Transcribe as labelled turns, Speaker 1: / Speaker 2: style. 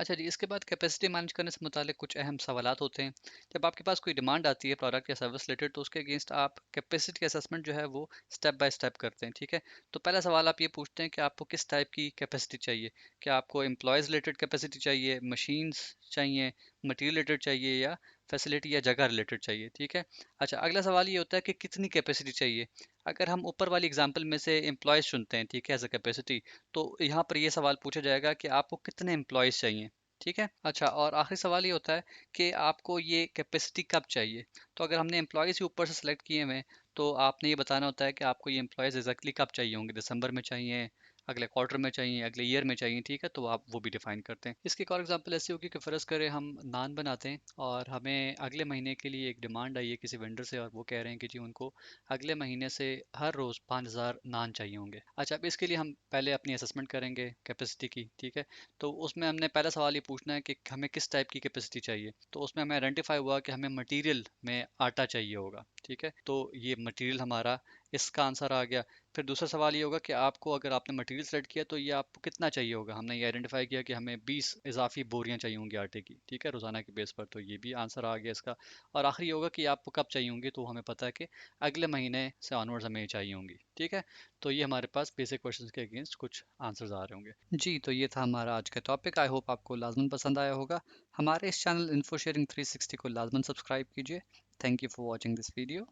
Speaker 1: अच्छा जी, इसके बाद कैपेसिटी मैनेज करने से मुतालिक कुछ अहम सवालात होते हैं। जब आपके पास कोई डिमांड आती है प्रोडक्ट या सर्विस रिलेटेड, तो उसके अगेंस्ट आप कैपेसिटी असेसमेंट जो है वो स्टेप बाय स्टेप करते हैं, ठीक है। तो पहला सवाल आप ये पूछते हैं कि आपको किस टाइप की कैपेसिटी चाहिए। क्या आपको एम्प्लॉयज़ रिलेटेड कैपेसिटी चाहिए, मशीन्स चाहिए, मटीरियल रिलेटेड चाहिए, या फैसिलिटी या जगह रिलेटेड चाहिए, ठीक है। अच्छा, अगला सवाल ये होता है कि कितनी कैपेसिटी चाहिए। अगर हम ऊपर वाली एग्जांपल में से एम्प्लॉयज़ चुनते हैं, ठीक है, एज अ कैपेसिटी, तो यहाँ पर ये सवाल पूछा जाएगा कि आपको कितने एम्प्लॉयज़ चाहिए, ठीक है। अच्छा, और आखिरी सवाल ये होता है कि आपको ये कैपेसिटी कब चाहिए। तो अगर हमने एम्प्लॉयज़ ही ऊपर से सेलेक्ट किए हुए हैं, तो आपने ये बताना होता है कि आपको ये एम्प्लॉयज़ एग्जैक्टली कब चाहिए होंगे, दिसंबर में चाहिए, अगले क्वार्टर में चाहिए, अगले ईयर में चाहिए, ठीक है। तो आप वो भी डिफाइन करते हैं। इसकी एक और एग्जांपल ऐसी होगी कि फ़र्ज़ करें हम नान बनाते हैं और हमें अगले महीने के लिए एक डिमांड आई है किसी वेंडर से, और वो कह रहे हैं कि जी उनको अगले महीने से हर रोज़ 5,000 नान चाहिए होंगे। अच्छा, अब इसके लिए हम पहले अपनी असेसमेंट करेंगे कैपेसिटी की, ठीक है। तो उसमें हमने पहला सवाल ये पूछना है कि हमें किस टाइप की कैपेसिटी चाहिए। तो उसमें हमें आइडेंटिफाई हुआ कि हमें मटेरियल में आटा चाहिए होगा, ठीक है। तो ये मटेरियल हमारा इसका आंसर आ गया। फिर दूसरा सवाल ये होगा कि आपको, अगर आपने मटेरियल सेलेक्ट किया, तो ये आपको कितना चाहिए होगा। हमने ये आइडेंटिफाई किया कि हमें 20 इजाफी बोरियां चाहिए होंगी आटे की, ठीक है, रोज़ाना के बेस पर। तो ये भी आंसर आ गया इसका। और आखिरी होगा कि आपको कब चाहिए होंगी, तो हमें पता है कि अगले महीने से ऑनवर्ड्स हमें ये चाहिए होंगी, ठीक है। तो ये हमारे पास बेसिक क्वेश्चंस के अगेंस्ट कुछ आंसर्स आ रहे होंगे जी। तो ये था हमारा आज का टॉपिक। आई होप आपको लाजमन पसंद आया होगा। हमारे इस चैनल इन्फो शेयरिंग 360 को लाजमन सब्सक्राइब कीजिए। Thank you for watching this video.